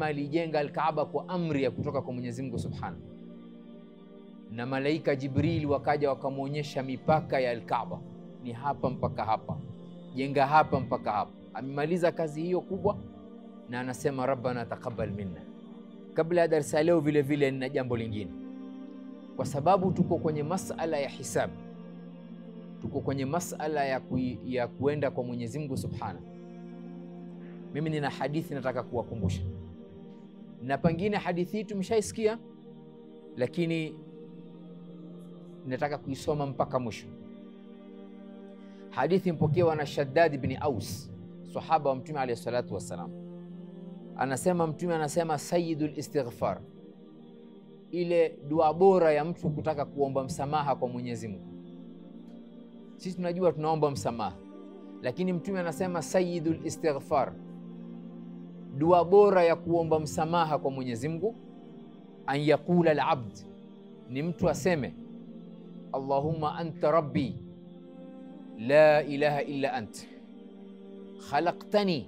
Ibrahim alijenga al-Kaaba kwa amri ya kutoka kwa Mwenyezi Mungu Subhanahu, na malaika Jibril wakaja wakamuonyesha mipaka ya al-Kaaba, ni hapa mpaka hapa, jenga hapa mpaka hapa. Amemaliza kazi hiyo kubwa na anasema rabbana taqabbal minna. Kabla ya darasa leo vile vile nina jambo lingine, kwa sababu tuko kwenye masala ya hisabu, tuko kwenye masala ya kuenda kwa Mwenyezi Mungu Subhanahu. Mimi nina hadithi nataka kuwakumbusha, na pengine hadithi hii tumeshaisikia, lakini nataka kuisoma mpaka mwisho. Hadithi mpokewa na Shaddad ibn Aus, sahaba wa Mtume alayhi salatu wassalam. Anasema Mtume anasema sayyidul istighfar, ile dua bora ya mtu kutaka kuomba msamaha kwa Mwenyezi Mungu. Sisi tunajua tunaomba msamaha, lakini Mtume anasema sayyidul istighfar, dua bora ya kuomba msamaha kwa Mwenyezi Mungu, an yaqula al-abd, ni mtu aseme Allahumma anta rabbi la ilaha illa ant khalaqtani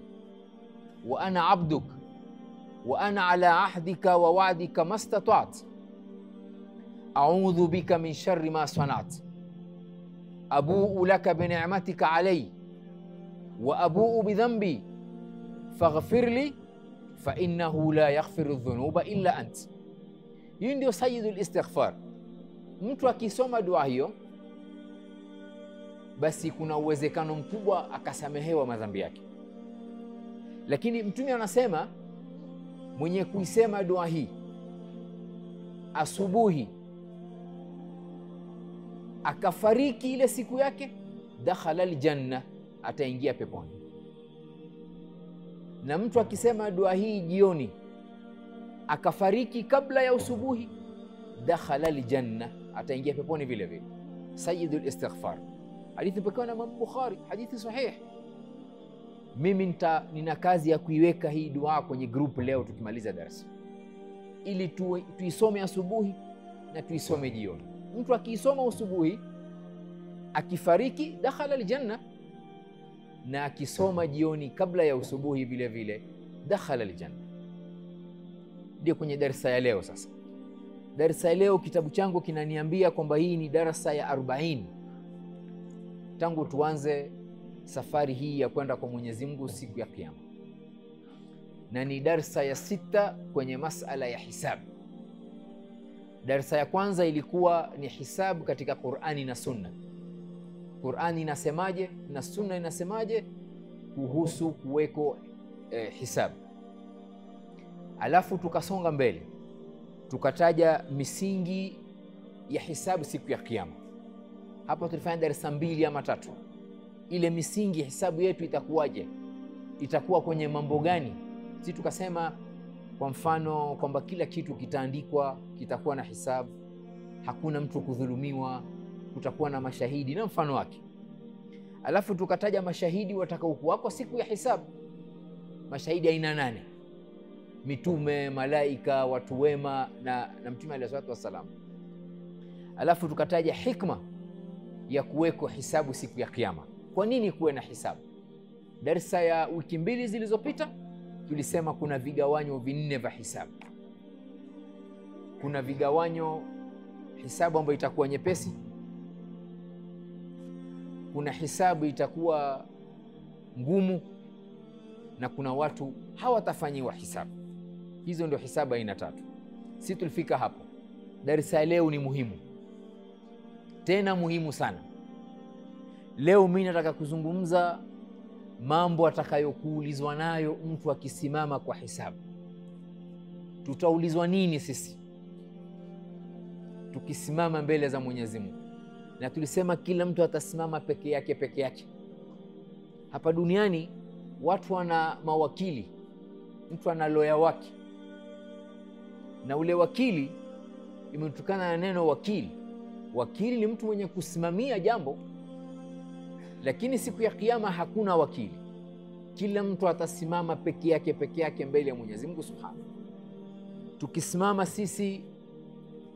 wa ana abduk wa ana ala ahdika wa wa'dika mastata'at a'udhu bika min sharri ma sana'at abu'u laka bi ni'matika alayya wa abu'u bi dhanbi faghfir li fa innahu la yaghfiru dhunuba illa ant. Hii ndio sayyidul istighfar. Mtu akisoma dua hiyo, basi kuna uwezekano mkubwa akasamehewa madhambi yake. Lakini Mtume anasema mwenye kuisema dua hii asubuhi akafariki ile siku yake, dakhala aljanna, ataingia peponi. Na mtu akisema dua hii jioni akafariki kabla ya usubuhi, dakhala aljanna, ataingia peponi vile vile. Sayyidul istighfar, hadithi pokewa na Imam Bukhari, hadithi sahih. Mimi nina kazi ya kuiweka hii dua kwenye group leo tukimaliza darasa, ili tuisome asubuhi na tuisome jioni. Mtu akiisoma usubuhi akifariki, dakhala aljanna, na akisoma jioni kabla ya usubuhi vile vile, dakhala aljanna. Ndio kwenye darasa ya leo. Sasa darasa ya leo, kitabu changu kinaniambia kwamba hii ni darasa ya 40 tangu tuanze safari hii ya kwenda kwa Mwenyezi Mungu siku ya Kiyama, na ni darsa ya 6 kwenye masala ya hisabu. Darsa ya kwanza ilikuwa ni hisabu katika Qur'ani na Sunna. Qur'ani inasemaje na Sunna inasemaje kuhusu kuweko hisabu. Alafu tukasonga mbele, tukataja misingi ya hisabu siku ya Kiyama. Hapo tulifanya darasa 2 ama 3. Ile misingi hisabu yetu itakuwaje, itakuwa kwenye mambo gani? Sisi tukasema kwa mfano kwamba kila kitu kitaandikwa, kitakuwa na hisabu, hakuna mtu kudhulumiwa, kutakuwa na mashahidi na mfano wake. Alafu tukataja mashahidi watakaokuwa kwa siku ya hisabu. Mashahidi aina 8: mitume, malaika, watu wema na Mtume alayhi salatu wasalam. Alafu tukataja hikma ya kuweko hisabu siku ya Kiyama. Kwa nini kuwe na hisabu? Darsa ya wiki 2 zilizopita tulisema kuna vigawanyo 4 vya hisabu. Kuna vigawanyo hisabu ambayo itakuwa nyepesi, kuna hisabu itakuwa ngumu, na kuna watu hawatafanyiwa hisabu. Hizo ndio hisabu aina 3. Sisi tulifika hapo. Darsa ya leo ni muhimu, tena muhimu sana. Leo mimi nataka kuzungumza mambo atakayokuulizwa nayo mtu akisimama kwa hisabu. Tutaulizwa nini sisi tukisimama mbele za Mwenyezi Mungu? Na tulisema kila mtu atasimama peke yake. Hapa duniani watu wana mawakili, mtu ana lawyer wake, na ule wakili imetokana na neno wakili. Wakili ni mtu mwenye kusimamia jambo, lakini siku ya Kiyama hakuna wakili. Kila mtu atasimama peke yake mbele ya Mwenyezi Mungu Subhanahu. Tukisimama sisi,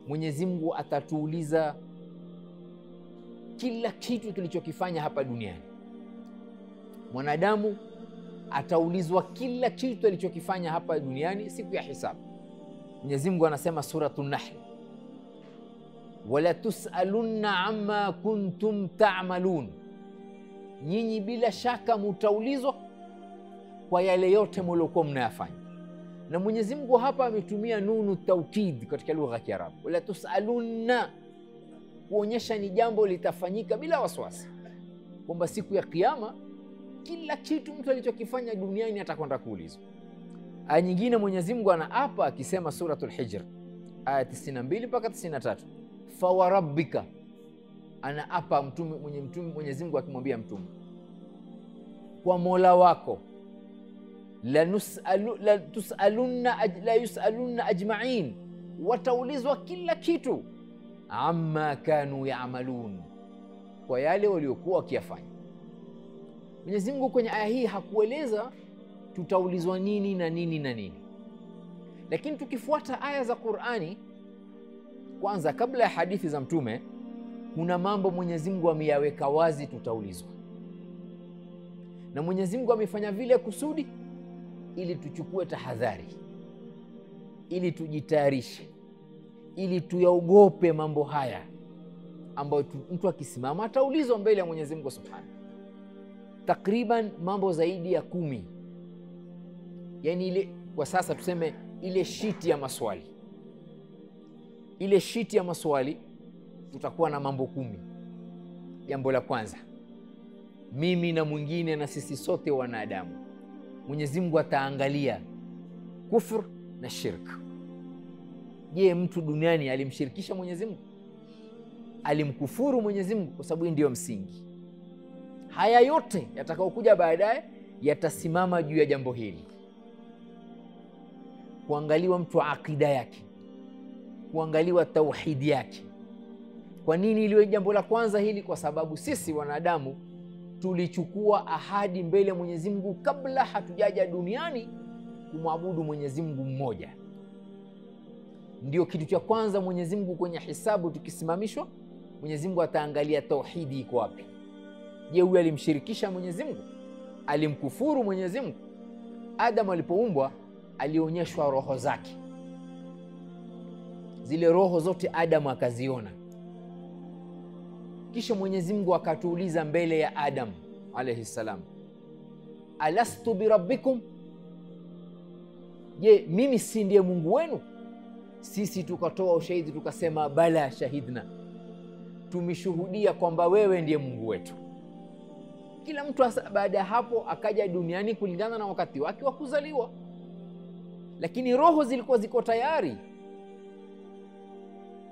Mwenyezi Mungu atatuuliza kila kitu tulichokifanya hapa duniani. Mwanadamu ataulizwa kila kitu alichokifanya hapa duniani siku ya hisabu. Mwenyezi Mungu anasema Suratun Nahl, wala tusalunna amma kuntum ta'malun, nyinyi bila shaka mutaulizwa kwa yale yote mliokuwa mnayafanya. Na Mwenyezi Mungu hapa ametumia nunu taukid katika lugha ya Kiarabu, wala tusalunna, kuonyesha ni jambo litafanyika bila waswasi, kwamba siku ya Kiyama kila kitu mtu alichokifanya duniani atakwenda kuulizwa. Aya nyingine Mwenyezi Mungu anaapa akisema Suratul Hijr aya 92 mpaka 93, fa wa rabbika, anaapa Mwenyezi Mungu akimwambia mtume, kwa Mola wako, la yusalunna ajma'in, wataulizwa kila kitu, amma kanu ya'malun, kwa yale waliokuwa wakiyafanya. Mwenyezi Mungu kwenye aya hii hakueleza tutaulizwa nini na nini na nini, lakini tukifuata aya za Qur'ani, kwanza kabla ya hadithi za mtume, kuna mambo Mwenyezi Mungu ameyaweka wazi tutaulizwa, na Mwenyezi Mungu amefanya vile kusudi ili tuchukue tahadhari, ili tujitayarishe, ili tuyaogope mambo haya ambayo mtu akisimama ataulizwa mbele ya Mwenyezi Mungu Subhanahu. Takriban mambo zaidi ya 10, yani ile kwa sasa tuseme ile shiti ya maswali, ile shiti ya maswali tutakuwa na mambo 10. Jambo la kwanza, mimi na mwingine na sisi sote wanadamu, Mwenyezi Mungu ataangalia kufur na shirk. Je, mtu duniani alimshirikisha Mwenyezi Mungu? Alimkufuru Mwenyezi Mungu? Kwa sababu ndio msingi. Haya yote yatakayokuja baadaye yatasimama juu ya jambo hili, kuangaliwa mtu akida yake, kuangaliwa tauhidi yake. Kwa nini iliwe jambo la kwanza hili? Kwa sababu sisi wanadamu tulichukua ahadi mbele ya Mwenyezi Mungu kabla hatujaja duniani kumwabudu Mwenyezi Mungu mmoja. Ndio kitu cha kwanza Mwenyezi Mungu kwenye hisabu tukisimamishwa, Mwenyezi Mungu ataangalia tauhidi iko wapi. Je, huyu alimshirikisha Mwenyezi Mungu? Alimkufuru Mwenyezi Mungu? Adam alipoumbwa alionyeshwa roho zake, zile roho zote Adam akaziona. Kisha Mwenyezi Mungu akatuuliza mbele ya Adam alayhi salam, alastu birabbikum, je, mimi si ndiye Mungu wenu? Sisi tukatoa ushahidi tukasema bala shahidna, tumeshuhudia kwamba wewe ndiye Mungu wetu. Kila mtu baada ya hapo akaja duniani kulingana na wakati wake wa kuzaliwa, lakini roho zilikuwa ziko tayari.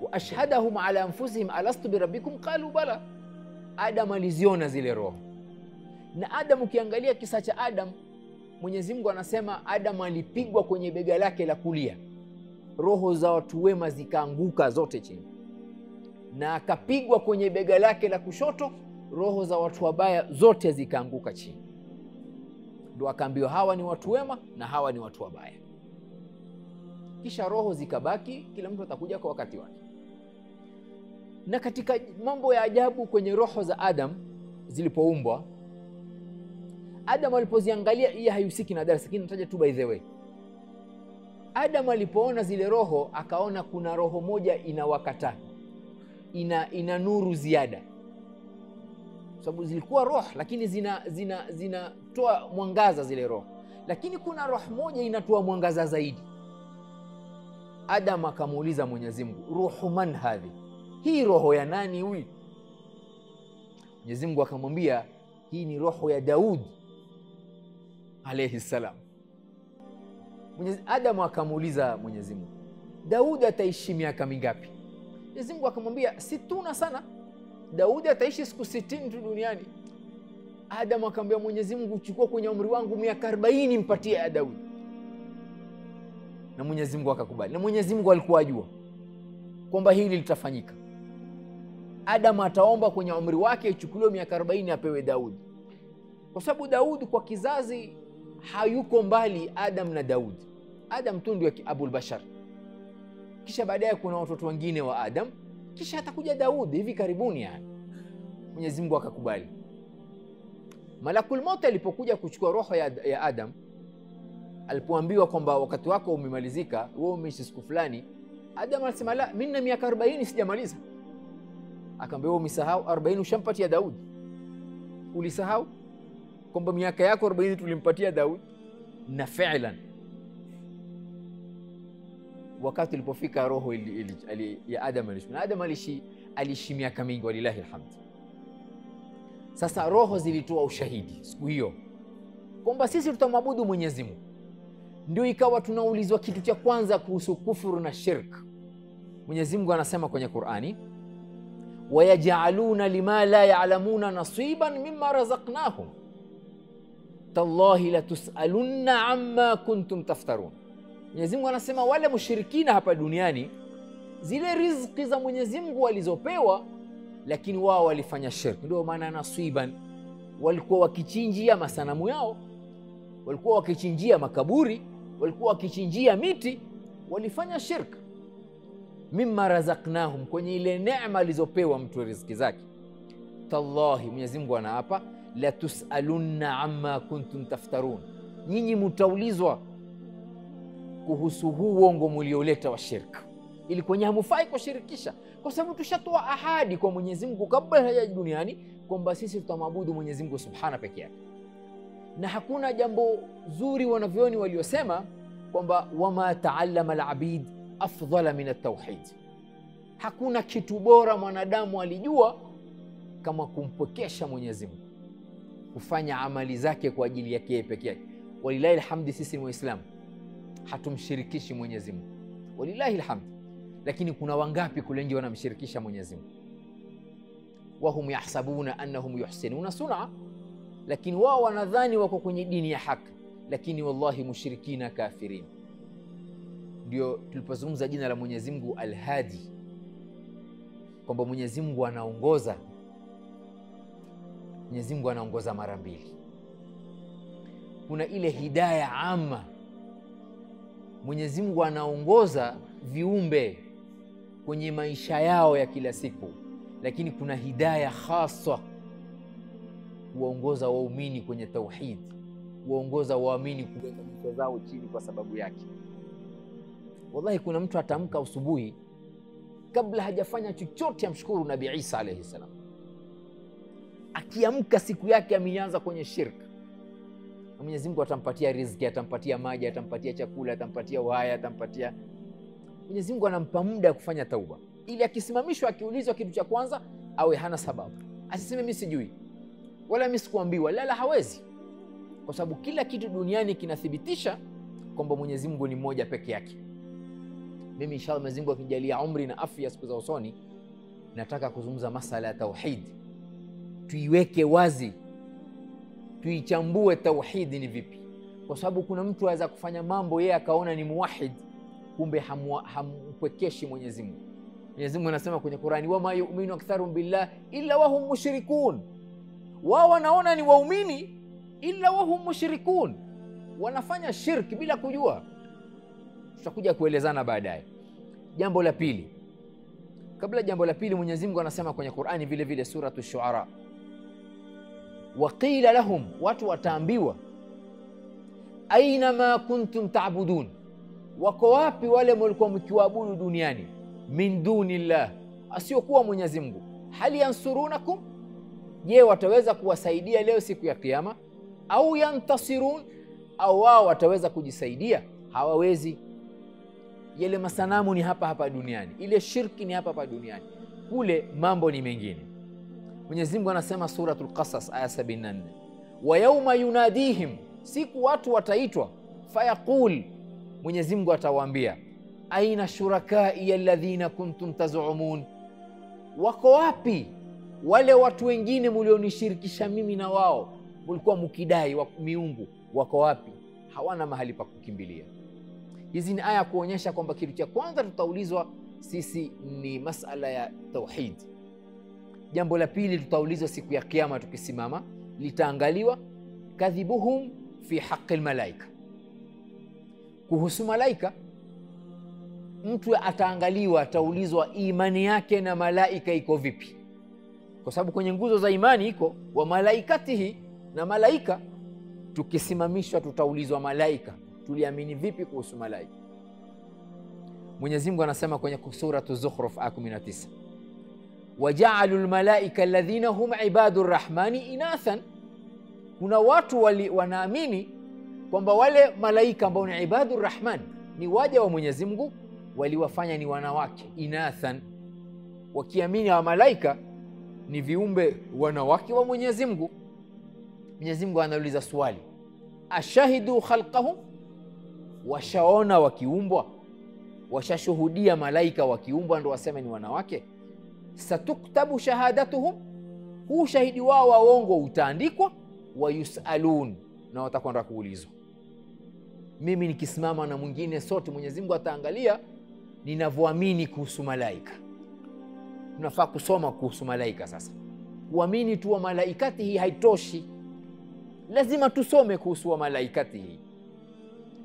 wa ashhadahum ala anfusihim alastu birabbikum qalu bala, Adam aliziona zile roho. Na Adam, ukiangalia kisa cha Adam, Mwenyezi Mungu anasema Adam alipigwa kwenye bega lake la kulia, roho za watu wema zikaanguka zote chini, na akapigwa kwenye bega lake la kushoto, roho za watu wabaya zote zikaanguka chini. Ndio akaambiwa hawa ni watu wema na hawa ni watu wabaya. Kisha roho zikabaki, kila mtu atakuja kwa wakati wake. Na katika mambo ya ajabu kwenye roho za Adam zilipoumbwa, Adam alipoziangalia, hii haihusiki na darasa, lakini nataja tu by the way. Adam alipoona zile roho akaona kuna roho moja inawakata, ina nuru ziada, sababu zilikuwa roho lakini zinatoa mwangaza zile roho, lakini kuna roho moja inatoa mwangaza zaidi. Adam akamuuliza Mwenyezi Mungu, ruhu man hadhi, hii roho ya nani huyu? Mwenyezi Mungu akamwambia, hii ni roho ya Daud alayhi salam. Adam akamuuliza Mwenyezi Mungu, Daud ataishi miaka mingapi? Mwenyezi Mungu akamwambia, situna sana, Daudi ataishi siku 60 tu duniani. Adam akamwambia Mwenyezi Mungu, chukua kwenye umri wangu miaka 40 mpatie ya Daudi. Na Mwenyezi Mungu akakubali. Na Mwenyezi Mungu alikuwa ajua kwamba hili litafanyika. Adam ataomba kwenye umri wake ichukuliwe miaka 40 apewe Daudi, kwa sababu Daudi kwa kizazi hayuko mbali Adam na Daudi. Adam tu ndio Abul Bashar, kisha baadaye kuna watoto wengine wa Adam, kisha atakuja Daudi hivi karibuni yani. Mwenyezi Mungu akakubali. Malakul Maut alipokuja kuchukua roho ya Adam, alipoambiwa kwamba wakati wako umemalizika, wewe umeishi siku fulani, Adam alisema la, mimi na miaka 40 sijamaliza. Akamwambia wewe umesahau 40 ushampatia Daud? Ulisahau kwamba miaka yako 40 tulimpatia Daud? Na fi'lan wakati ilipofika roho ya Adam aliishi miaka mingi, walilahi alhamd. Sasa roho zilitoa ushahidi siku hiyo kwamba sisi tutamwabudu Mwenyezi Mungu. Ndio ikawa tunaulizwa kitu cha kwanza kuhusu kufuru na shirk. Mwenyezi Mungu anasema kwenye Qur'ani, wayaj'aluna lima la ya'lamuna nasiban mimma razaqnahum tallahi la tus'alunna amma kuntum taftarun. Mwenyezi Mungu anasema wale mushirikina hapa duniani, zile riziki za Mwenyezi Mungu walizopewa, lakini wao walifanya shirk. Ndio maana nasiban, walikuwa wakichinjia masanamu yao, walikuwa wakichinjia makaburi, walikuwa wakichinjia miti, walifanya shirk. Mimma razaqnahum, kwenye ile neema alizopewa mtu riziki zake. Tallahi, Mwenyezi Mungu anaapa, la tusalunna amma kuntum taftarun, nyinyi mtaulizwa kuhusu huu uongo mlioleta wa shirk. Ili kwenye hamufai kushirikisha, kwa sababu tushatoa ahadi kwa Mwenyezi Mungu kabla haja duniani kwamba sisi tutamwabudu Mwenyezi Mungu subhana peke yake. Na hakuna jambo zuri wanavyoni waliosema kwamba wama taallama al-abid afdhala min at-tauhid, hakuna kitu bora mwanadamu alijua kama kumpokesha Mwenyezi Mungu, kufanya amali zake kwa ajili yake peke yake. Walilahi alhamdi, sisi Waislamu hatumshirikishi Mwenyezi Mungu, walilahi alhamdi. Lakini kuna wangapi kule nje wanamshirikisha Mwenyezi Mungu? Wahum yahsabuna annahum yuhsinuna sun'a, lakini wao wanadhani wako kwenye dini ya haki, lakini wallahi mushrikina kafirin. Ndio tulipozungumza jina la Mwenyezi Mungu Al-Hadi, kwamba Mwenyezi Mungu anaongoza. Mwenyezi Mungu anaongoza mara mbili. Kuna ile hidayah amma, Mwenyezi Mungu anaongoza viumbe kwenye maisha yao ya kila siku, lakini kuna hidayah khaswa, kuongoza waumini kwenye tauhid, kuongoza waamini kuweka nyuso zao chini kwa sababu yake. Wallahi kuna mtu atamka asubuhi kabla hajafanya chochote amshukuru Nabii Isa alayhi salam. Akiamka siku yake ameanza kwenye shirk. Mwenyezi Mungu atampatia riziki, atampatia maji, atampatia chakula, atampatia uhai, atampatia. Mwenyezi Mungu anampa muda kufanya tauba, ili akisimamishwa akiulizwa kitu cha kwanza awe hana sababu. Asiseme mimi sijui wala mimi sikuambiwa, la, hawezi. Kwa sababu kila kitu duniani kinathibitisha kwamba Mwenyezi Mungu ni mmoja peke yake. Mimi inshallah Mwenyezi Mungu akijalia umri na afya siku za usoni, nataka kuzungumza masala ya tauhid, tuiweke wazi, tuichambue tauhid ni vipi. Kwa sababu kuna mtu anaweza kufanya mambo yeye akaona ni muwahid, kumbe hampwekeshi Mwenyezi Mungu. Mwenyezi Mungu anasema kwenye Qur'ani, wama yu'minu aktharum billah illa wahum mushrikun. Wao wanaona ni waumini illa wahum mushrikun, wanafanya shirki bila kujua. Tutakuja kuelezana baadaye. Jambo la pili, kabla jambo la pili, Mwenyezi Mungu anasema kwenye Qur'ani vile vile suratu Shuara, waqila lahum, watu wataambiwa, aina ma kuntum ta'budun, wako wapi wale mlikuwa mkiwaabudu duniani, min dunillah, asiokuwa Mwenyezi Mungu, hali yansurunakum, je wataweza kuwasaidia leo siku ya kiyama, au yantasirun, au wao wataweza kujisaidia? Hawawezi. Yale masanamu ni hapa hapa duniani, ile shirki ni hapa hapa duniani, kule mambo ni mengine. Mwenyezi Mungu anasema suratul Qasas aya 74, wa yauma yunadihim, siku watu wataitwa, fayaqul, Mwenyezi Mungu atawaambia, aina shurakai alladhina kuntum tazumun, wako wapi wale watu wengine mlionishirikisha mimi na wao, mlikuwa mkidai wa miungu, wako wapi? Hawana mahali pa kukimbilia. Hizi ni aya kuonyesha kwamba kitu cha kwanza tutaulizwa sisi ni masala ya tauhid. Jambo la pili tutaulizwa siku ya kiyama, tukisimama litaangaliwa kadhibuhum fi haqqi almalaika, kuhusu malaika. Mtu ataangaliwa, ataulizwa imani yake na malaika iko vipi, kwa sababu kwenye nguzo za imani iko wa malaikatihi Na malaika tukisimamishwa, tutaulizwa malaika, tuliamini vipi kuhusu malaika? Mwenyezi Mungu anasema kwenye suratu Zukhruf aya 19, waja'alu almalaika alladhina hum ibadur rahmani inathan. Kuna watu wanaamini kwamba wale malaika ambao ni ibadur rahman, ni waja wa Mwenyezi Mungu, waliwafanya ni wanawake, inathan. Wakiamini wa malaika ni viumbe wanawake wa Mwenyezi Mungu. Mwenyezi Mungu anauliza swali, ashahidu khalqahum, washaona wakiumbwa, washashuhudia malaika wakiumbwa ndio waseme ni wanawake? Satuktabu shahadatuhum, huu ushahidi wao wa uongo utaandikwa. Wayusalun, na watakwenda kuulizwa. Mimi nikisimama na mwingine, sote Mwenyezi Mungu ataangalia ninavyoamini kuhusu malaika. Tunafaa kusoma kuhusu malaika. Sasa kuamini tu wa malaikati hii haitoshi, lazima tusome kuhusu wa malaikati hii,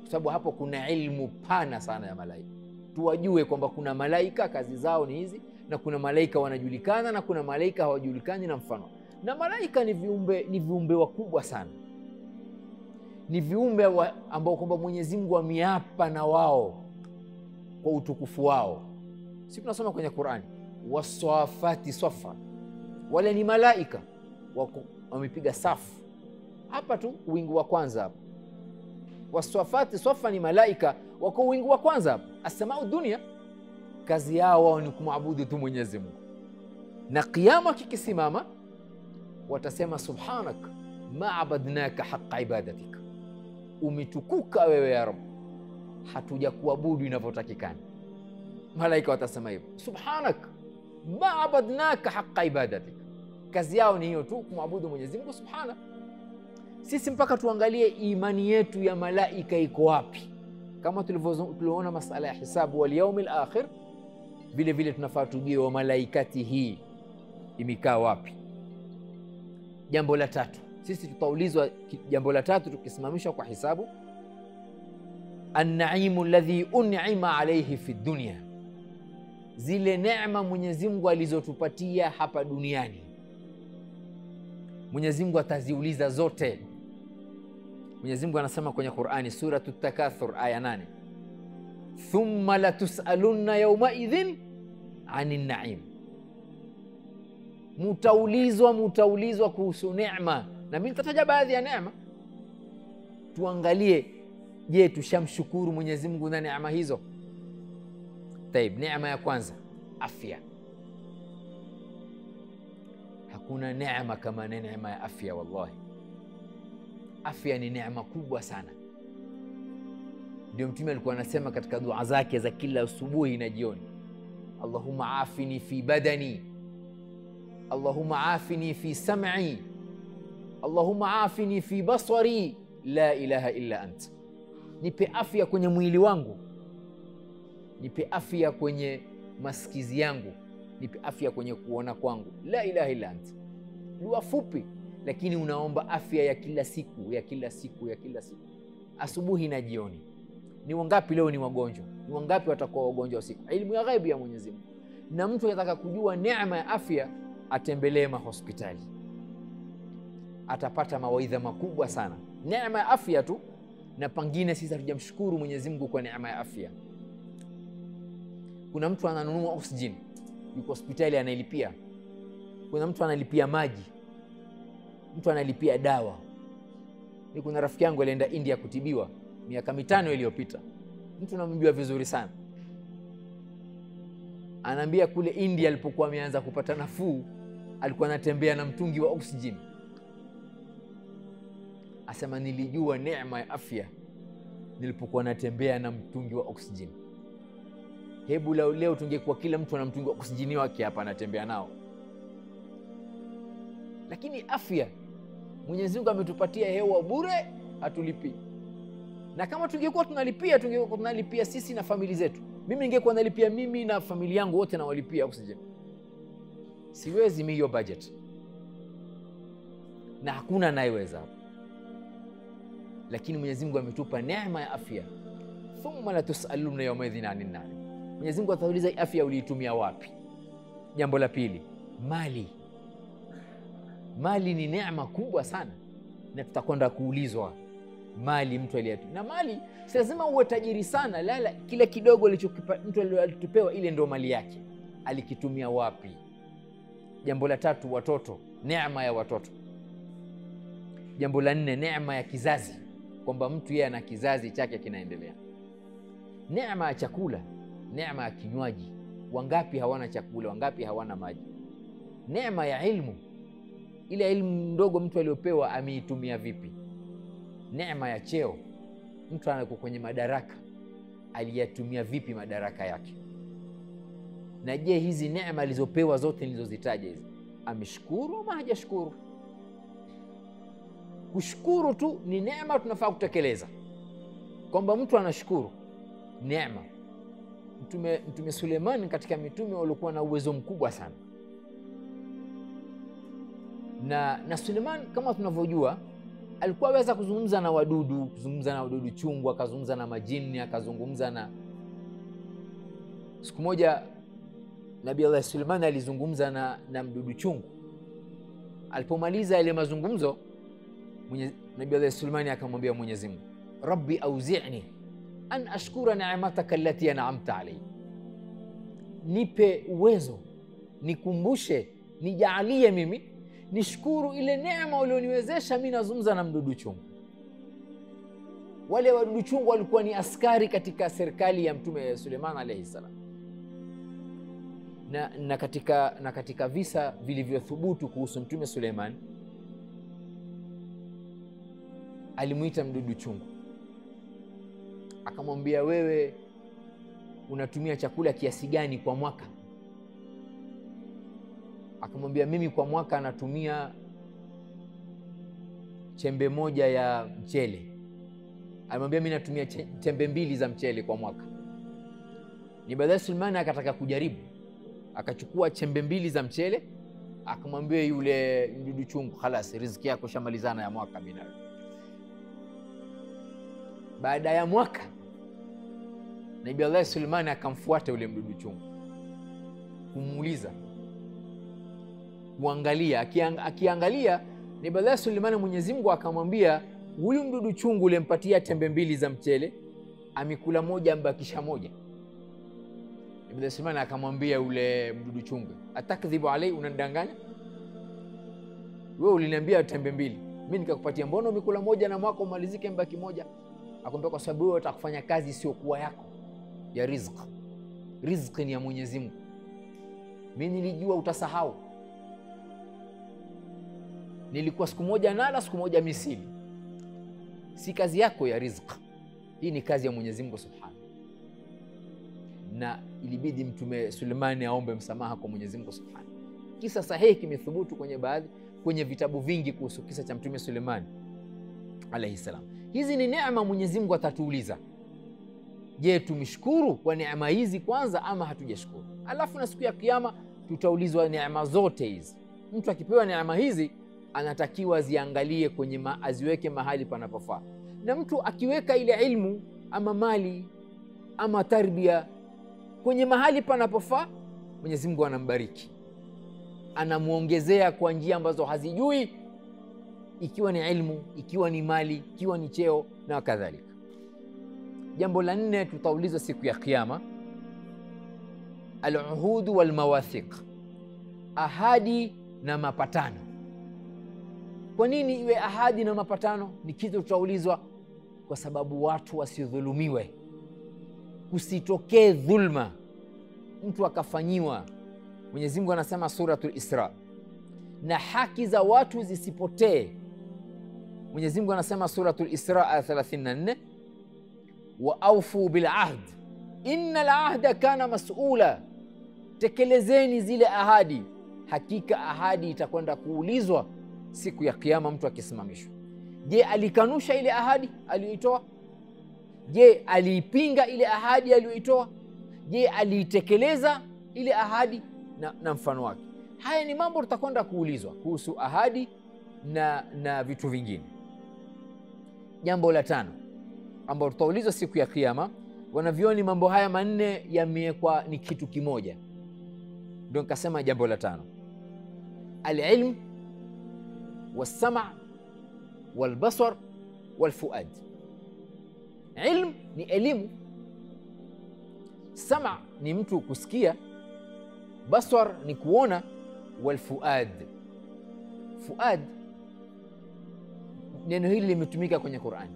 kwa sababu hapo kuna ilmu pana sana ya malaika. Tuwajue kwamba kuna malaika kazi zao ni hizi, na kuna malaika wanajulikana, na kuna malaika hawajulikani, na mfano. Na malaika ni viumbe wakubwa sana, ni viumbe ambao kwamba Mwenyezi Mungu ameapa na wao kwa utukufu wao. Sisi tunasoma kwenye Qur'ani, waswafati safa, wale ni malaika wamepiga safu. Hapa tu wingu wa kwanza hapa, waswafati safa ni malaika wako wingu wa kwanza hapa. As-samau dunia, kazi yao wao ni kumwabudu tu Mwenyezi Mungu. Na kiyama kikisimama watasema subhanak ma abadnaka haqqa ibadatika, umetukuka wewe ya Rabb, hatuja kuabudu inavyotakikana. Malaika watasema hivyo, subhanak ma abadnaka haqqa ibadatika. Kazi yao ni hiyo tu, kumwabudu Mwenyezi Mungu subhana. Sisi mpaka tuangalie imani yetu ya malaika iko wapi. Kama tulivyoona masala ya hisabu wal yaumil akhir, vile vile tunafaa tujue wa malaikati hii imekaa wapi. Jambo la tatu, sisi tutaulizwa jambo la tatu tukisimamishwa kwa hisabu, an-naimu alladhi un'ima alayhi fi dunya, zile neema Mwenyezi Mungu alizotupatia hapa duniani. Mwenyezi Mungu ataziuliza zote. Mwenyezi Mungu anasema kwenye Qur'ani, suratu Takathur aya 8, thumma latus'alunna yawma idhin 'anin na'im, mutaulizwa kuhusu neema. Na mimi nitataja baadhi ya neema, tuangalie, je, tushamshukuru Mwenyezi Mungu na neema hizo? Taib, neema ya kwanza, afya. Hakuna neema kama neema ya afya. Wallahi, afya ni neema kubwa sana. Ndio Mtume alikuwa anasema katika dua zake za kila asubuhi na jioni, Allahumma afini fi badani, Allahumma afini fi sam'i, Allahumma afini fi basari, la ilaha illa ant. Nipe afya kwenye mwili wangu, nipe afya kwenye masikizi yangu, nipe afya kwenye kuona kwangu, la ilaha illa ant. Dua fupi, lakini unaomba afya ya kila siku, ya kila siku, ya kila siku, asubuhi na jioni. Ni wangapi leo ni wagonjwa? Ni wangapi watakuwa wagonjwa usiku? Elimu ya ghaibu ya Mwenyezi Mungu. Na mtu anataka kujua neema ya afya, atembelee mahospitali, atapata mawaidha makubwa sana. Neema ya afya tu, na pengine sisi hatujamshukuru Mwenyezi Mungu kwa neema ya afya. Kuna mtu ananunua oxygen, yuko hospitali anailipia. Kuna mtu analipia maji, mtu analipia dawa. Ni kuna rafiki yangu alienda India kutibiwa miaka 5 iliyopita. Mtu namjua vizuri sana, anaambia kule India alipokuwa ameanza kupata nafuu, alikuwa anatembea na mtungi wa oxygen. Asema nilijua neema ya afya nilipokuwa natembea na mtungi wa oxygen. Hebu leo tungekuwa kila mtu ana mtungi wa oxygen wake hapa anatembea nao. Lakini afya, Mwenyezi Mungu ametupatia hewa bure, hatulipi. Na kama tungekuwa tunalipia sisi na familia zetu. Mimi ningekuwa nalipia mimi na familia yangu wote na walipia oxygen. Siwezi mimi hiyo budget, na hakuna anayeweza. Lakini Mwenyezi Mungu ametupa neema ya afya. Thumma la tusaluna yawma idhin 'anil na'im. Mwenyezi Mungu atauliza afya uliitumia wapi? Jambo la pili, mali. Mali ni neema kubwa sana. na tutakwenda kuulizwa mali mtu aliyotumia. Na mali si lazima uwe tajiri sana, lala kile kidogo alichokipa mtu aliyotupewa, ile ndio mali yake, alikitumia wapi? Jambo la tatu, watoto, neema ya watoto. Jambo la nne, neema ya kizazi, kwamba mtu yeye ana kizazi chake kinaendelea. Neema ya chakula, neema ya kinywaji, wangapi hawana chakula, wangapi hawana maji. Neema ya ilmu, ile elimu ndogo mtu aliyopewa ameitumia vipi. Neema ya cheo, mtu anako kwenye madaraka aliyatumia vipi madaraka yake. Na je, hizi neema alizopewa zote nilizozitaja hizi, ameshukuru ama hajashukuru? Kushukuru tu ni neema, tunafaa kutekeleza kwamba mtu anashukuru neema. Mtume Suleiman katika mitume walikuwa na uwezo mkubwa sana, na Suleiman kama tunavyojua alikuwa aweza kuzungumza na wadudu, kuzungumza na wadudu chungu, akazungumza na majini, akazungumza na... Siku moja Nabii Allah Suleiman alizungumza na mdudu chungu. Alipomaliza ile mazungumzo, Nabii Allah Suleiman akamwambia Mwenyezi Mungu, Rabbi auzi'ni an ashkura ni'mataka allati an'amta alayhi, nipe uwezo, nikumbushe, nijaalie mimi nishukuru ile neema ulioniwezesha mimi nazungumza na mdudu chungu. Wale wadudu chungu walikuwa ni askari katika serikali ya Mtume Suleiman alayhi salam. Na katika visa vilivyothubutu kuhusu Mtume Suleiman, alimuita mdudu chungu akamwambia, wewe unatumia chakula kiasi gani kwa mwaka? Akamwambia, mimi kwa mwaka natumia chembe moja ya mchele. Alimwambia, mimi natumia chembe 2 za mchele kwa mwaka. Ni baadaye Suleiman akataka kujaribu, akachukua chembe 2 za mchele, akamwambia yule mdudu chungu, khalas, riziki yako shamalizana ya mwaka bina. Baada ya mwaka Nabii Allah Suleiman akamfuata yule mdudu chungu kumuuliza, kuangalia, akiangalia Nabii Allah Suleiman, Mwenyezi Mungu akamwambia, huyu mdudu chungu ulimpatia chembe 2 za mchele, amekula moja, ambakisha moja. Nabii Allah Suleiman akamwambia yule mdudu chungu, atakdhibu alai, unandanganya? Wewe uliniambia chembe 2, mimi nikakupatia, mbona umekula moja na mwaka umalizike mbaki moja? Akamwambia, kwa sababu wewe utakufanya kazi isiyokuwa yako ya riziki. Riziki ni ya Mwenyezi Mungu, mimi nilijua utasahau. Nilikuwa siku moja nala, siku moja misili. Si kazi yako ya riziki, hii ni kazi ya Mwenyezi Mungu Subhanahu. Na ilibidi Mtume Suleiman aombe msamaha kwa Mwenyezi Mungu Subhanahu. Kisa sahihi kimethubutu kwenye vitabu vingi kuhusu kisa cha Mtume Suleiman alayhi salam. Hizi ni neema Mwenyezi Mungu atatuuliza. Je, tumshukuru kwa neema hizi kwanza ama hatujashukuru? Alafu na siku ya Kiyama tutaulizwa neema zote hizi. Mtu akipewa neema hizi anatakiwa ziangalie aziweke mahali panapofaa. Na mtu akiweka ile ilmu ama mali ama tarbia kwenye mahali panapofaa, Mwenyezi Mungu anambariki, anamuongezea kwa njia ambazo hazijui, ikiwa ni ilmu, ikiwa ni mali, ikiwa ni cheo na kadhalika. Jambo la 4 tutaulizwa siku ya Kiyama, al-uhud wal mawathiq, ahadi na mapatano. Kwa nini iwe ahadi na mapatano? Ni kitu tutaulizwa kwa sababu watu wasidhulumiwe, kusitokee dhulma, mtu akafanyiwa. Mwenyezi Mungu anasema suratul Isra, na haki za watu zisipotee. Mwenyezi Mungu anasema suratul Isra aya 34, wa aufu bil ahd innal ahda kana mas'ula, tekelezeni zile ahadi, hakika ahadi itakwenda kuulizwa siku ya Kiyama mtu akisimamishwa. Je, alikanusha ile ahadi aliyoitoa? Je, aliipinga ile ahadi aliyoitoa? Je, aliitekeleza ile ahadi na mfano wake? Haya ni mambo tutakwenda kuulizwa kuhusu ahadi na vitu vingine. Jambo la 5 ambalo tutaulizwa siku ya Kiyama, wanavyoni mambo haya 4 yamewekwa ni kitu kimoja. Ndio nikasema jambo la 5, al-ilm was-sam' walbasar walfuad. Ilm ni elimu, sama ni mtu kusikia, basar ni kuona, walfuad, fuad neno hili limetumika kwenye Qur'an.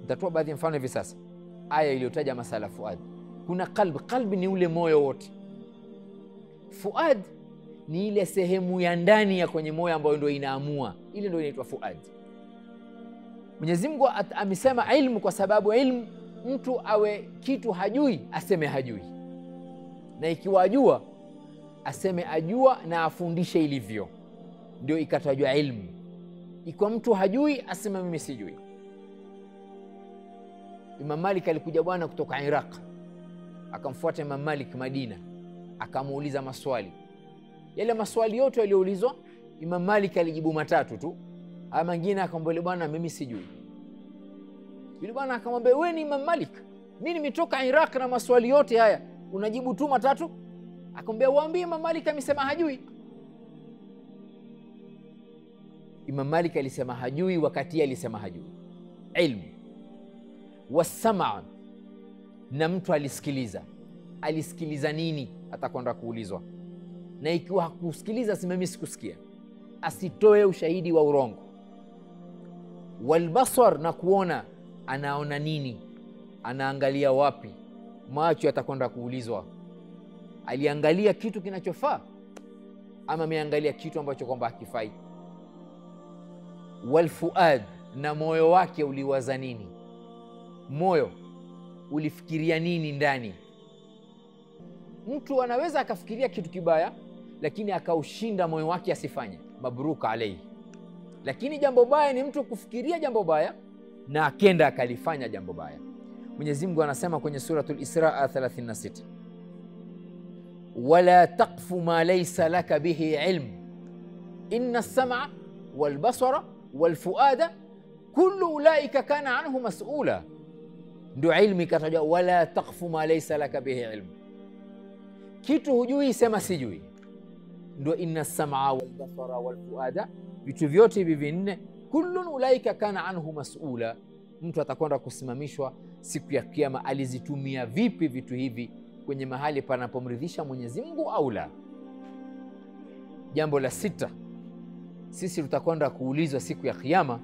Nitatoa baadhi ya mfano hivi sasa. Aya iliyotaja masala fuad, kuna qalb. Qalb ni ule moyo wote. Fuad ni ile sehemu ya ndani ya kwenye moyo ambayo ndio inaamua, ile ndio inaitwa fuad. Mwenyezi Mungu amesema ilmu kwa sababu ilmu, mtu awe kitu hajui aseme hajui, na ikiwa ajua aseme ajua na afundishe ilivyo, ndio ikatajwa ilmu. Ikiwa mtu hajui aseme mimi sijui. Imam Malik alikuja bwana kutoka Iraq, akamfuata Imam Malik Madina, akamuuliza maswali. Yale maswali yote yaliyoulizwa Imam Malik alijibu matatu tu, ama mengine akamwambia bwana mimi sijui. Yule bwana akamwambia wewe ni Imam Malik, mimi nimetoka Iraq na maswali yote haya unajibu tu matatu? Akamwambia waambie Imam Malik amesema hajui. Imam Malik alisema hajui wakati alisema hajui. Ilmu wasama, na mtu alisikiliza. Alisikiliza nini? Atakwenda kuulizwa. Na ikiwa hakusikiliza sema mimi sikusikia, asitoe ushahidi wa urongo. Walbasar, na kuona, anaona nini, anaangalia wapi. Macho atakwenda kuulizwa, aliangalia kitu kinachofaa ama ameangalia kitu ambacho kwamba hakifai. Walfuad, na moyo wake uliwaza nini, moyo ulifikiria nini ndani. Mtu anaweza akafikiria kitu kibaya lakini akaushinda moyo wake asifanye, mabruka alayhi. Lakini jambo baya ni mtu kufikiria jambo baya na akenda akalifanya jambo baya. Mwenyezi Mungu anasema kwenye suratul Isra 36, wala taqfu ma laysa laka bihi ilm inna as-sam'a wal basara wal fuada kullu ulaika kana anhu mas'ula. Ndio ilmu ikataja wala taqfu ma laysa laka bihi ilm. Kitu hujui sema sijui. Ndio inna as-sam'a wal basara wal fuada, vitu vyote hivi vinne, kullu ulaika kana anhu mas'ula. Mtu atakwenda kusimamishwa siku ya Kiyama, alizitumia vipi vitu hivi kwenye mahali panapomridhisha Mwenyezi Mungu au la. Jambo la 6, sisi tutakwenda kuulizwa siku ya Kiyama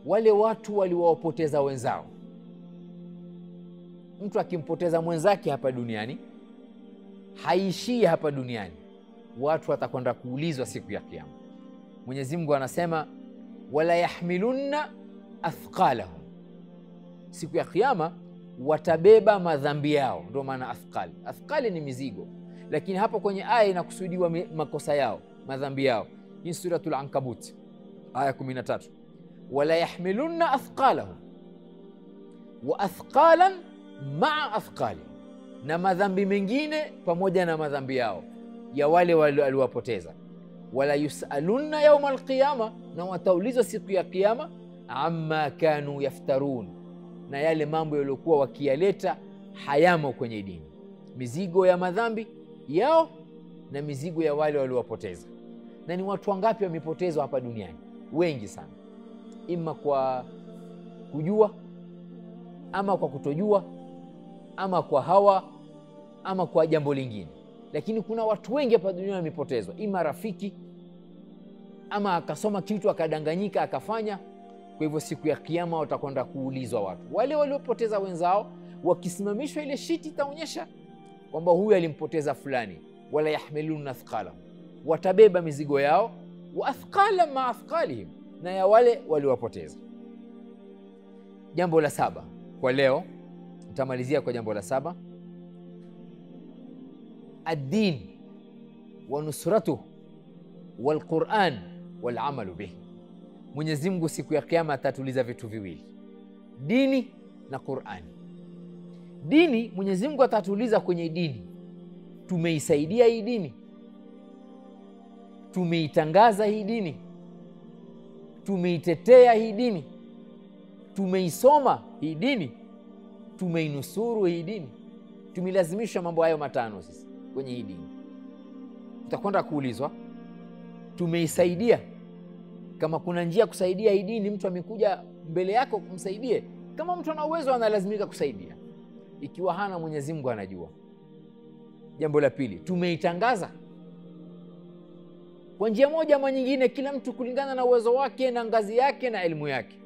wale watu waliowapoteza wenzao. Mtu akimpoteza mwenzake hapa duniani haishii hapa duniani, watu watakwenda kuulizwa siku ya Kiyama. Mwenyezi Mungu anasema wala yahmilunna athqalahum, siku ya Kiyama watabeba madhambi yao. Ndio maana athqal, athqali ni mizigo, lakini hapo kwenye aya inakusudiwa makosa yao, madhambi yao. Hii suratul Ankabut aya 13, wala yahmilunna athqalahum wa athqalan maa athqali, na madhambi mengine pamoja na madhambi yao ya wale waliowapoteza. Wala yusalunna yauma alqiyama, na wataulizwa siku ya Kiyama amma kanu yaftarun, na yale mambo yaliokuwa wakiyaleta hayamo kwenye dini, mizigo ya madhambi yao na mizigo ya wale waliowapoteza. Na ni watu wangapi wamepotezwa hapa duniani? Wengi sana, ima kwa kujua ama kwa kutojua ama kwa hawa ama kwa jambo lingine, lakini kuna watu wengi hapa duniani wamepotezwa, ima rafiki ama akasoma kitu akadanganyika akafanya. Kwa hivyo siku ya Kiyama watakwenda kuulizwa watu wale waliopoteza wenzao, wakisimamishwa ile shiti itaonyesha kwamba huyu alimpoteza fulani. Wala yahmiluna athqalahum, watabeba mizigo yao, wa athqala ma athqalihim, na ya wale waliowapoteza. Jambo la 7 kwa leo, nitamalizia kwa jambo la 7, ad-din wa nusratuhu wal Qur'an wal amalu bihi. Mwenyezi Mungu siku ya Kiyama atatuliza vitu viwili, dini na Qur'an. Dini, Mwenyezi Mungu atatuliza kwenye dini, tumeisaidia hii dini, tumeitangaza hii dini, tumeitetea hii dini, tumeisoma hii dini, tumeinusuru hii dini, tumelazimisha mambo hayo matano sisi kwenye hii dini. Tutakwenda kuulizwa tumeisaidia. Kama kuna njia kusaidia hii dini, mtu amekuja mbele yako kumsaidie. Kama mtu ana uwezo, analazimika kusaidia. Ikiwa hana, Mwenyezi Mungu anajua. Jambo la pili, tumeitangaza kwa njia moja ama nyingine, kila mtu kulingana na uwezo wake na ngazi yake na elimu yake.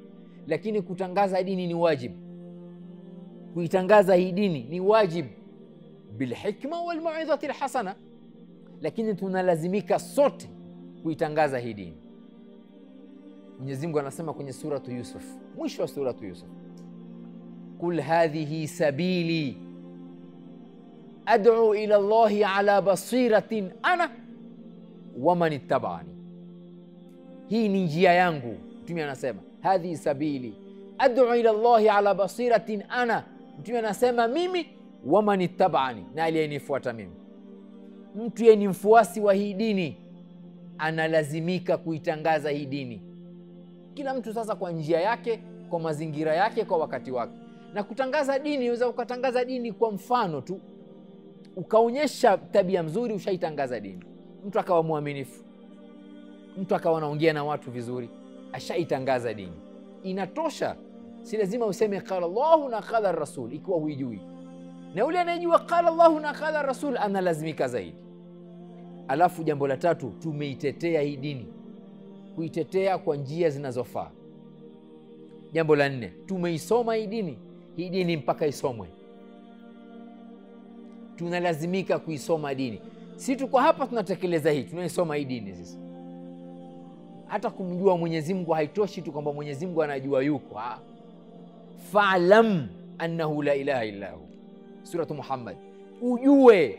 Lakini kutangaza dini ni wajibu. Kuitangaza hii dini ni wajibu bilhikma wal mau'izati alhasana, lakini tunalazimika sote kuitangaza hii dini. Mwenyezi Mungu anasema kwenye suratu Yusuf, mwisho wa suratu Yusuf, kul hadhihi sabili ad'u ila Allahi ala basiratin ana wa man ittaba'ani. Hii ni njia yangu. Mtume anasema hadhihi sabili ad'u ila Allahi ala basiratin ana. Mtume anasema mimi wa man ittaba'ani, na aliyenifuata mimi. Mtu yeye ni mfuasi wa hii dini, analazimika kuitangaza hii dini. Kila mtu sasa kwa njia yake, kwa mazingira yake, kwa wakati wake. Na kutangaza dini, unaweza ukatangaza dini kwa mfano tu, ukaonyesha tabia mzuri, ushaitangaza dini. Mtu akawa mwaminifu, mtu akawa anaongea na watu vizuri, ashaitangaza dini. Inatosha, si lazima useme qala Allahu na qala Rasul ikiwa huijui. Na yule anayejua qala Allahu na qala Rasul analazimika zaidi. Alafu jambo la tatu, tumeitetea hii dini, kuitetea kwa njia zinazofaa. Jambo la nne, tumeisoma hii dini. Hii dini mpaka isomwe, tunalazimika kuisoma dini. Si tuko hapa tunatekeleza hii, tunaisoma hii dini sisi. Hata kumjua Mwenyezi Mungu haitoshi tu kwamba Mwenyezi Mungu anajua yuko. Fa'lam annahu la ilaha illa hu, suratu Muhammad. Ujue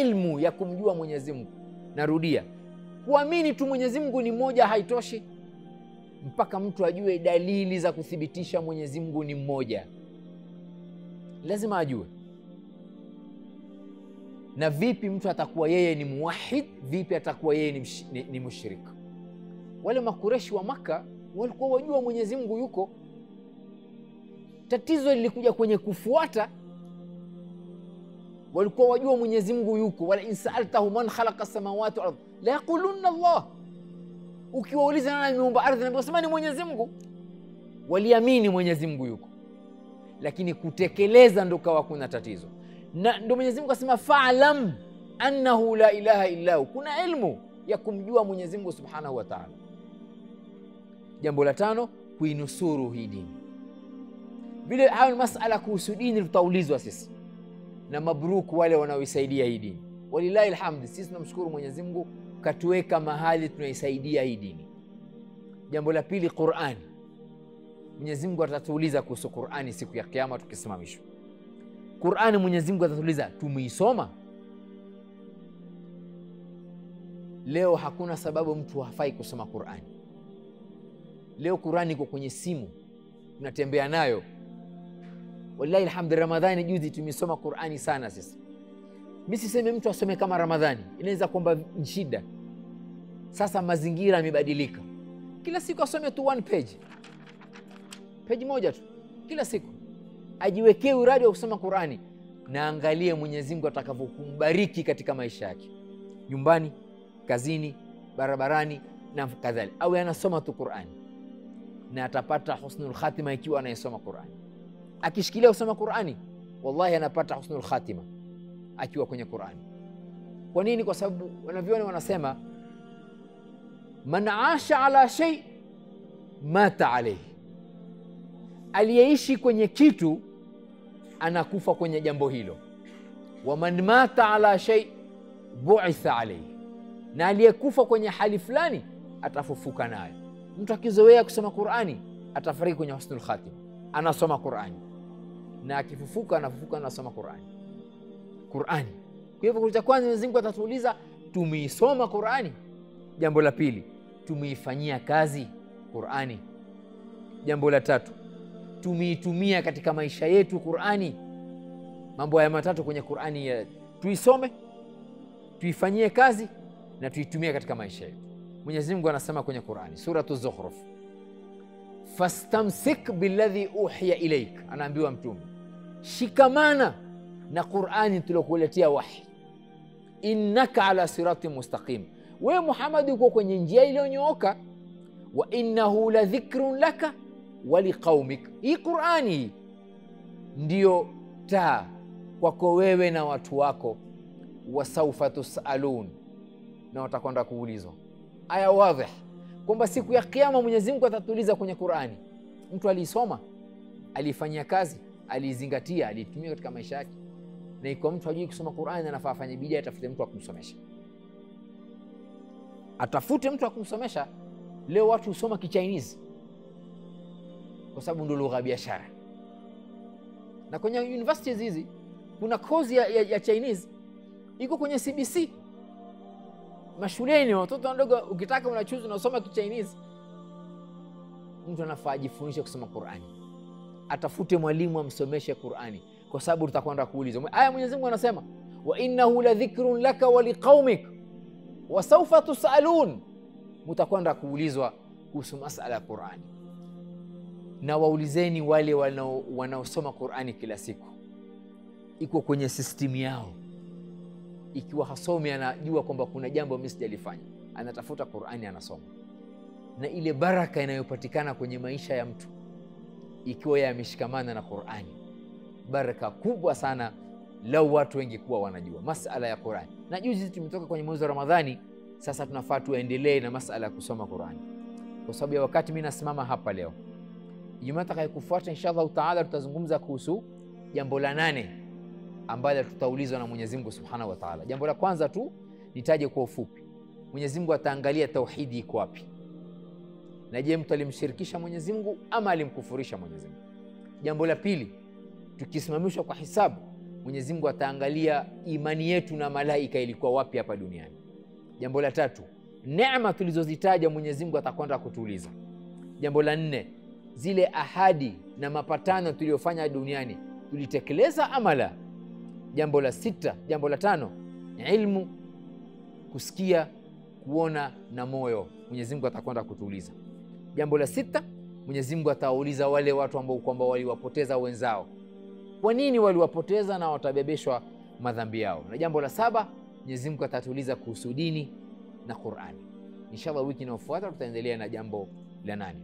ilmu ya kumjua Mwenyezi Mungu. Narudia, kuamini tu Mwenyezi Mungu ni mmoja haitoshi, mpaka mtu ajue dalili za kuthibitisha Mwenyezi Mungu ni mmoja. Lazima ajue. Na vipi mtu atakuwa yeye ni muwahid? Vipi atakuwa yeye ni mushrika? Wale Makureshi wa Maka walikuwa wajua Mwenyezi Mungu yuko. Tatizo lilikuja kwenye kufuata. Walikuwa wajua Mwenyezi Mungu yuko. Wala insa'altahu man khalaqa samawati wal ardh la yaqulunna Allah. Ukiwauliza nani ameumba ardhi, na wasema ni Mwenyezi Mungu. Waliamini Mwenyezi Mungu yuko, lakini kutekeleza ndo kawa kuna tatizo. Na ndo Mwenyezi Mungu asema fa'lam annahu la ilaha illa hu. Kuna ilmu ya kumjua Mwenyezi Mungu subhanahu wa ta'ala. Jambo la tano, kuinusuru hii dini. Vile hayo masala kuhusu dini tutaulizwa sisi, na mabruku wale wanaoisaidia hii dini. Walillahi alhamd, sisi tunamshukuru Mwenyezi Mungu katuweka mahali tunaisaidia hii dini. Jambo la pili, Qur'ani. Mwenyezi Mungu atatuuliza kuhusu Qur'ani siku ya kiyama tukisimamishwa. Qur'ani Mwenyezi Mungu atatuuliza, tumeisoma? Leo hakuna sababu mtu hafai kusoma Qur'ani. Leo Qur'ani iko kwenye simu, tunatembea nayo. Wallahi alhamd, Ramadhani juzi tumesoma Qur'ani sana sisi. Mimi siseme mtu asome kama Ramadhani, inaweza kwamba shida. Sasa mazingira yamebadilika. Kila siku asome tu one page moja tu kila siku, ajiwekee uradi wa kusoma Qur'ani, na angalie Mwenyezi Mungu atakavyokumbariki katika maisha yake, nyumbani, kazini, barabarani na kadhalika. Awe anasoma tu Qur'ani, na atapata husnul khatima ikiwa anayesoma Qur'ani. Akishikilia kusoma Qur'ani, wallahi anapata husnul khatima akiwa kwenye Qur'ani. Kwa nini? Kwa sababu wanavyoni wanasema man aasha ala shay mata alayhi, aliyeishi kwenye kitu anakufa kwenye jambo hilo. Wa man mata ala shay bu'itha alayhi, na aliyekufa kwenye hali fulani atafufuka nayo. Mtu akizoea kusoma Qur'ani atafariki kwenye husnul khatima, anasoma Qur'ani, na akifufuka anafufuka anasoma Qur'ani. Kwa hivyo kwa kwanza Mwenyezi Mungu atatuuliza, tumeisoma Qur'ani? Jambo la pili, tumeifanyia kazi Qur'ani? Jambo la tatu, tumeitumia katika maisha yetu Qur'ani? Mambo haya matatu kwenye Qur'ani ya tuisome, tuifanyie kazi na tuitumie katika maisha yetu. Mwenyezi Mungu anasema kwenye Qur'ani, suratu Zukhruf, fastamsik billadhi uhiya ilaik. Anaambiwa mtume, shikamana na Qur'ani tulokuletea wahi, innaka ala siratin mustaqim, wewe Muhammad uko kwenye njia iliyonyooka. Wa innahu la dhikrun laka wa liqaumik, hii Qur'ani ndio taa kwako wewe na watu wako. Wa sawfa tusalun, na watakwenda kuulizwa. Aya wazi kwamba siku ya kiyama Mwenyezi Mungu atatuuliza kwenye Qur'ani. Mtu alisoma, alifanyia kazi, alizingatia, alitumia katika maisha yake. Na iko mtu hajui kusoma Qur'ani, anafaa afanye bidii atafute mtu akumsomesha. Atafute mtu akumsomesha. Leo watu husoma Ki-Chinese kwa sababu ndio lugha ya biashara. Na kwenye universities hizi kuna kozi ya Chinese iko kwenye CBC. Mashuleni watoto wadogo ukitaka unachuzi unasoma Ki-Chinese. Mtu anafaa ajifundishe kusoma Qur'ani. Atafute mwalimu amsomeshe Qur'ani kwa sababu tutakwenda kuulizwa. Aya Mwenyezi Mungu anasema wa innahu la dhikrun laka wa liqaumik wa sawfa tusalun, mtakwenda kuulizwa kuhusu masala ya Qur'ani. Na waulizeni wale wanaosoma Qur'ani kila siku, iko kwenye system yao. Ikiwa hasomi anajua kwamba kuna jambo mimi sijalifanya, anatafuta Qur'ani anasoma. Na ile baraka inayopatikana kwenye maisha ya mtu ikiwa yameshikamana na Qur'ani, baraka kubwa sana lau watu wengi kuwa wanajua masala ya Qur'ani. Na juzi tumetoka kwenye mwezi wa Ramadhani, sasa tunafaa tuendelee na masala ya kusoma Qur'ani. Kwa sababu ya wakati mimi nasimama hapa leo, Ijumaa itakayokufuata inshallah taala tutazungumza kuhusu jambo la 8 ambalo tutaulizwa na Mwenyezi Mungu Subhanahu wa Ta'ala. Jambo la kwanza tu nitaje kwa ufupi. Mwenyezi Mungu ataangalia tauhidi iko wapi. Na je, mtu alimshirikisha Mwenyezi Mungu ama alimkufurisha Mwenyezi Mungu? Jambo la pili, tukisimamishwa kwa hisabu, Mwenyezi Mungu ataangalia imani yetu na malaika ilikuwa wapi hapa duniani. Jambo la tatu, neema tulizozitaja Mwenyezi Mungu atakwenda kutuuliza. Jambo la 4, zile ahadi na mapatano tuliyofanya duniani tulitekeleza ama la? Jambo la 6, jambo la 5, ilmu, kusikia, kuona na moyo. Mwenyezi Mungu atakwenda kutuuliza. Jambo la 6, Mwenyezi Mungu atauliza wale watu ambao kwamba waliwapoteza wenzao, kwa nini waliwapoteza, na watabebeshwa madhambi yao. Na jambo la 7, Mwenyezi Mungu atatuuliza kuhusu dini na Qur'ani. Inshallah wiki inayofuata tutaendelea na jambo la 8.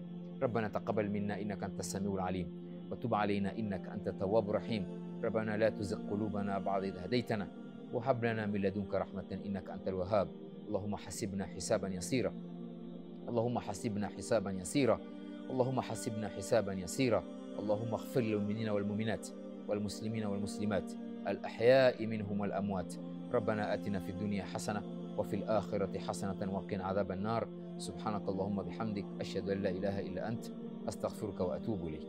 ربنا تقبل منا إنك أنت السميع العليم وتب علينا إنك أنت التواب الرحيم. ربنا لا تزغ قلوبنا بعد إذ هديتنا وهب لنا من لدنك رحمة إنك أنت الوهاب. اللهم حسبنا حسابا يسيرا، اللهم حسبنا حسابا يسيرا، اللهم حسبنا حسابا يسيرا. اللهم اغفر للمؤمنين والمؤمنات والمسلمين والمسلمات الأحياء منهم والأموات. ربنا آتنا في الدنيا حسنة وفي الآخرة حسنة وقنا عذاب النار. سبحانك اللهم بحمدك، أشهد أن لا إله إلا أنت، أستغفرك وأتوب إليك.